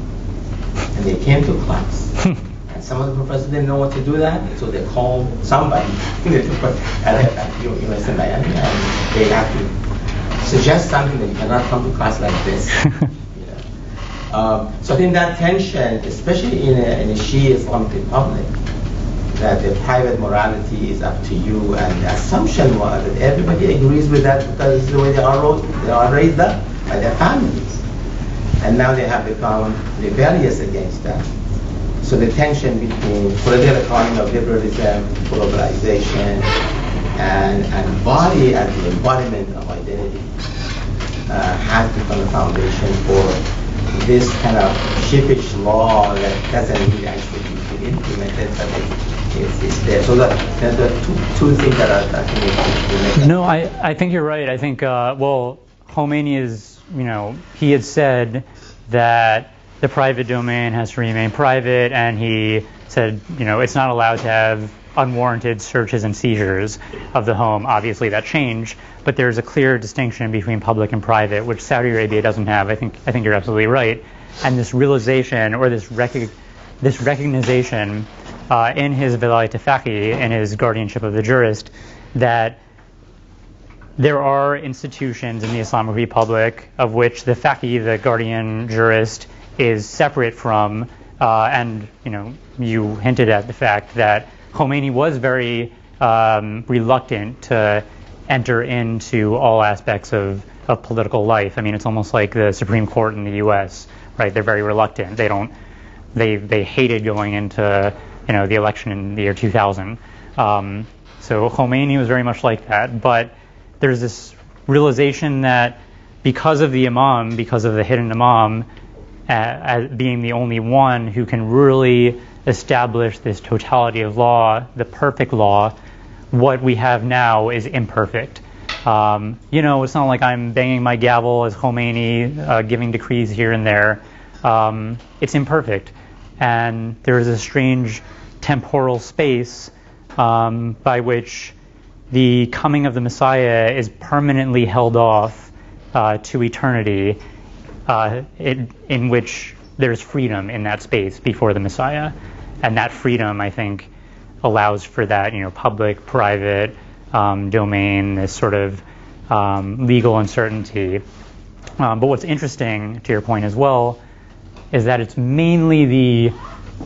and they came to class. And some of the professors didn't know what to do that, so they called somebody at University of Miami and they have to suggest something that you cannot come to class like this. So I think that tension, especially in a Shia Islamic Republic, that the private morality is up to you, and the assumption was that everybody agrees with that because it's the way they are raised up by their families. And now they have become rebellious against that. So the tension between political economy of liberalism, globalization, and body as the embodiment of identity has become a foundation for this kind of sheepish law that doesn't really actually be implemented, but it's there. So the two things that I think No, I think you're right. I think, well, Khomeini is, he had said that the private domain has to remain private, and he said, it's not allowed to have unwarranted searches and seizures of the home. Obviously that changed, but there's a clear distinction between public and private, which Saudi Arabia doesn't have. I think you're absolutely right. And this realization, or this recognition in his vilayat al-faqih, in his guardianship of the jurist, that there are institutions in the Islamic Republic of which the faqih, the guardian jurist, is separate from, and you hinted at the fact that Khomeini was very reluctant to enter into all aspects of political life. I mean, it's almost like the Supreme Court in the U.S., right? They're very reluctant. They hated going into the election in the year 2000. So Khomeini was very much like that. But there's this realization that because of the imam, because of the hidden imam, as being the only one who can really establish this totality of law, the perfect law, what we have now is imperfect. It's not like I'm banging my gavel as Khomeini, giving decrees here and there. It's imperfect. And there is a strange temporal space by which the coming of the Messiah is permanently held off to eternity, in which there's freedom in that space before the Messiah. And that freedom, I think, allows for that, public, private domain, this sort of legal uncertainty. But what's interesting, to your point as well, is that it's mainly the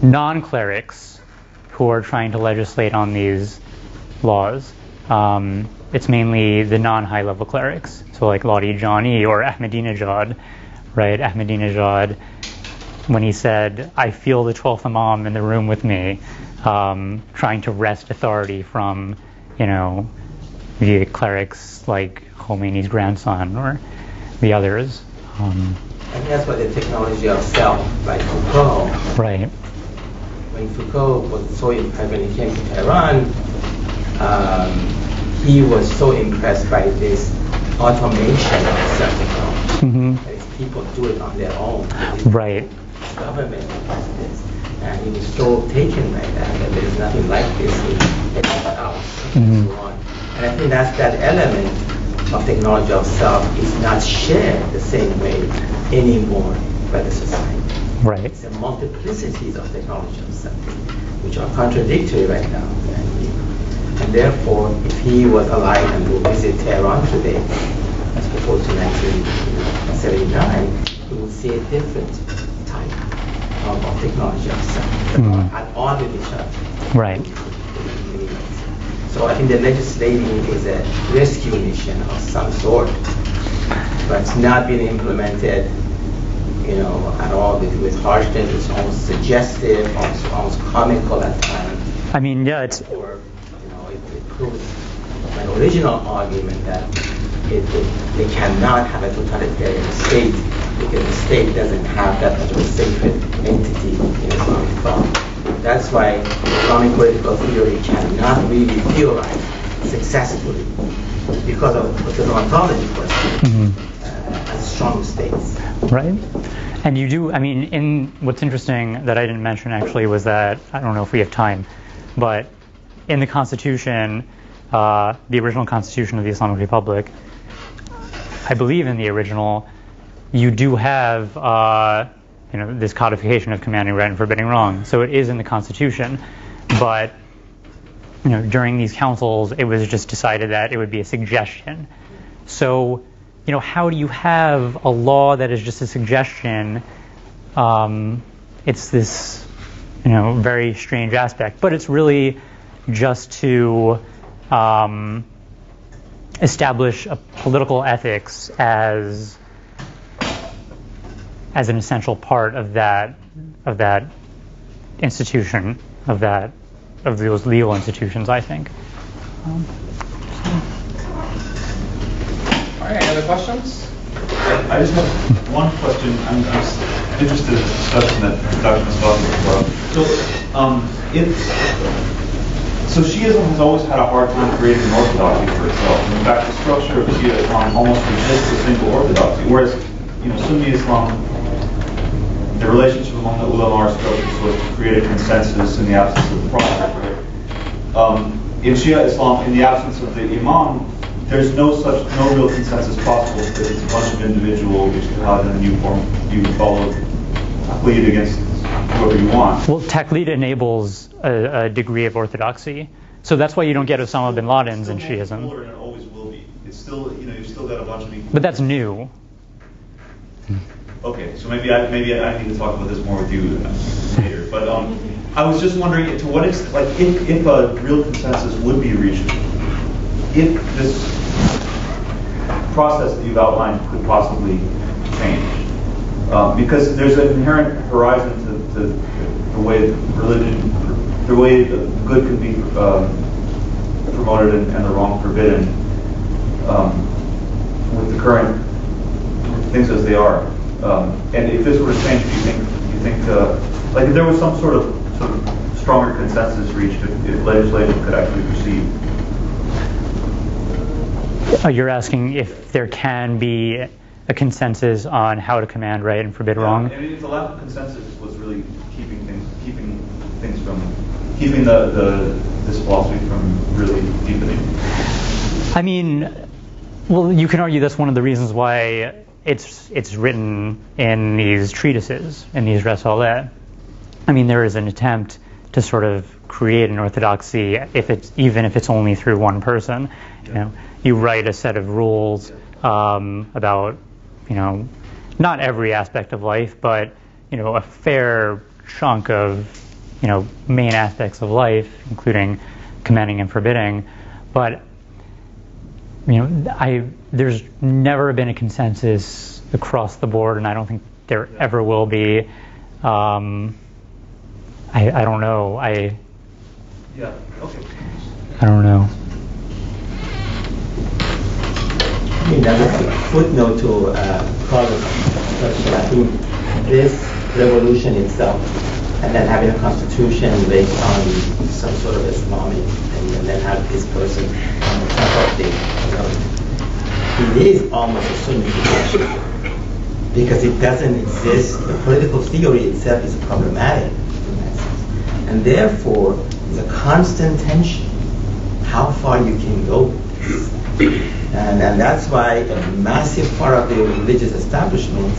non-clerics who are trying to legislate on these laws. It's mainly the non-high level clerics, so like Ladi Jani or Ahmadinejad, right? Ahmadinejad, when he said, I feel the 12th Imam in the room with me, trying to wrest authority from, the clerics like Khomeini's grandson or the others. And that's what the technology of self, like Foucault. Right. When Foucault was so impressed, when he came to Tehran, he was so impressed by this automation of self-technology. Mm-hmm. That people do it on their own. Right. Government does this. And he was so taken by that there's nothing like this anywhere else. Mm-hmm. And so on. And I think that element of technology of self is not shared the same way anymore by the society. Right. It's a multiplicities of technology of self, which are contradictory right now. And therefore, if he was alive and would visit Tehran today, as opposed to 1979, he would see a different type of technology of self that are at odds with each other. Right. So I think the legislating is a rescue mission of some sort, but it's not being implemented, at all with harshness. It's almost suggestive, almost comical at times. I mean, yeah, it's. Or, it proves an original argument that they cannot have a totalitarian state because the state doesn't have that much of a sacred entity in Islamic thought. That's why Islamic political theory cannot really theorize successfully because of the ontology question as strong states. Right. And you do, what's interesting that I didn't mention actually was that, I don't know if we have time, but in the Constitution, the original Constitution of the Islamic Republic, I believe in the original, you do have this codification of commanding right and forbidding wrong. So it is in the Constitution, but during these councils, it was just decided that it would be a suggestion. So, how do you have a law that is just a suggestion? It's this, very strange aspect, but it's really just to establish a political ethics as an essential part of that institution, of those legal institutions, I think. All right, any other questions? I just have one question. I'm interested in the discussion that Dr. Musbahi brought up. So Shiism has always had a hard time creating an orthodoxy for itself. In fact, the structure of Shia Islam almost resists a single orthodoxy, whereas Sunni Islam, the relationship among the ulama are structured so as to create a consensus in the absence of the prophet. In Shia Islam, in the absence of the imam, there's no real consensus possible because it's a bunch of individual ijtihad, and then you follow taqlid against whoever you want. Well, taqlid enables a degree of orthodoxy, so that's why you don't get Osama bin Ladens in Shiism. And it always will be. It's still, you've still got a bunch of people. But that's new. Okay, so maybe I need to talk about this more with you later. But I was just wondering to what extent, like, if a real consensus would be reached, if this process that you've outlined could possibly change, because there's an inherent horizon to the way religion, the way the good can be promoted and the wrong forbidden, with the current things as they are. And if this were to change, do you think like if there was some sort of stronger consensus reached, if legislation could actually proceed? You're asking if there can be a consensus on how to command right and forbid wrong? And if the lack of consensus was really keeping this philosophy from really deepening. I mean, well, you can argue that's one of the reasons why it's written in these treatises, in these Risalah. I mean, there is an attempt to sort of create an orthodoxy, even if it's only through one person. You write a set of rules about, not every aspect of life, but a fair chunk of main aspects of life, including commanding and forbidding. But there's never been a consensus across the board, and I don't think there ever will be. I don't know. I don't know. I mean, as a footnote to Carlos' question, I think this revolution itself, and then having a constitution based on some sort of Islamic, and then have this person on the top of the it is almost a Sunni situation, because it doesn't exist. The political theory itself is problematic in that sense, and therefore it's a constant tension how far you can go. And that's why a massive part of the religious establishment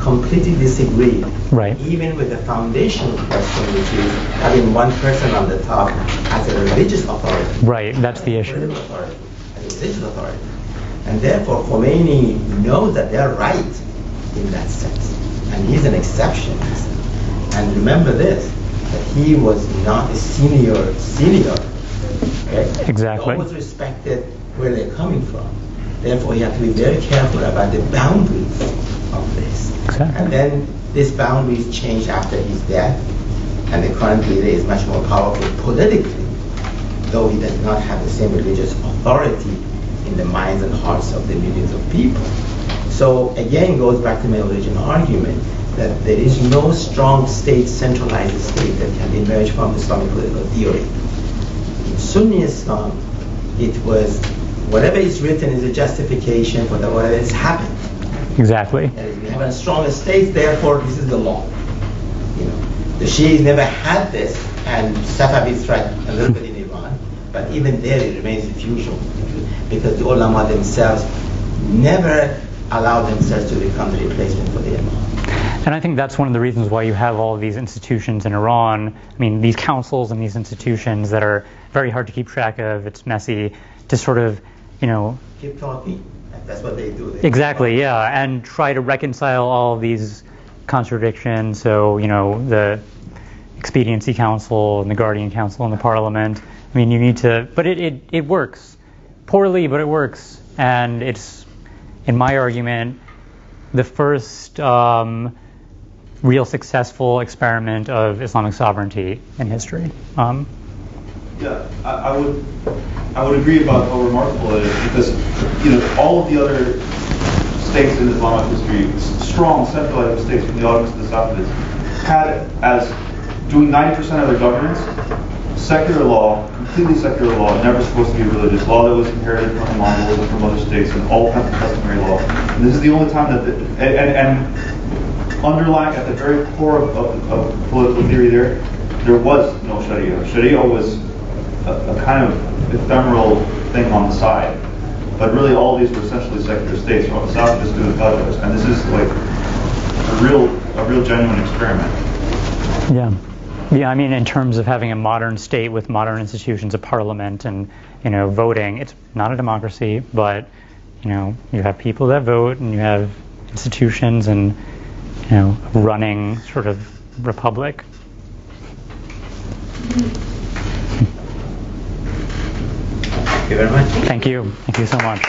completely disagree, right, even with the foundational question, which is having one person on the top as a religious authority. Right, that's the issue. As a religious authority. And therefore, Khomeini knows that they're right in that sense. And he's an exception. And remember this, that he was not a senior. Okay? Exactly. He always respected where they're coming from. Therefore, you have to be very careful about the boundaries of this. Exactly. And then these boundaries change after his death, and the current leader is much more powerful politically, though he does not have the same religious authority in the minds and hearts of the millions of people. So again, goes back to my original argument that there is no strong state, centralized state that can emerge from Islamic political theory. In Sunni Islam, it was whatever is written is a justification for whatever has happened. Exactly. We have a strong state, therefore this is the law. The Shias never had this, and Safavids tried a little bit in Iran, but even there it remains fusion, because the ulama themselves never allow themselves to become the replacement for the imam. And I think that's one of the reasons why you have all of these institutions in Iran. I mean, these councils and these institutions that are very hard to keep track of. It's messy to sort of, keep talking. That's what they do. Exactly, yeah, and try to reconcile all of these contradictions. So, the Expediency Council and the Guardian Council and the Parliament. I mean, you need to, but it works. Poorly, but it works. And it's, in my argument, the first real successful experiment of Islamic sovereignty in history. Yeah, I would agree about how remarkable it is, because all of the other states in Islamic history, strong centralized states from the Ottomans to the Safavids, had as doing 90% of their governance secular law, completely secular law, never supposed to be religious law that was inherited from the Mongols and from other states, and all kinds of customary law. And this is the only time that, and underlying at the very core of political theory there was no Sharia. Sharia was a kind of ephemeral thing on the side. But really all these were essentially secular states, from the South just to the Caucasus. And this is like a real genuine experiment. Yeah. Yeah, I mean, in terms of having a modern state with modern institutions, a parliament, and voting, it's not a democracy, but you have people that vote, and you have institutions, and running sort of republic. Thank you very much. Thank you. Thank you so much.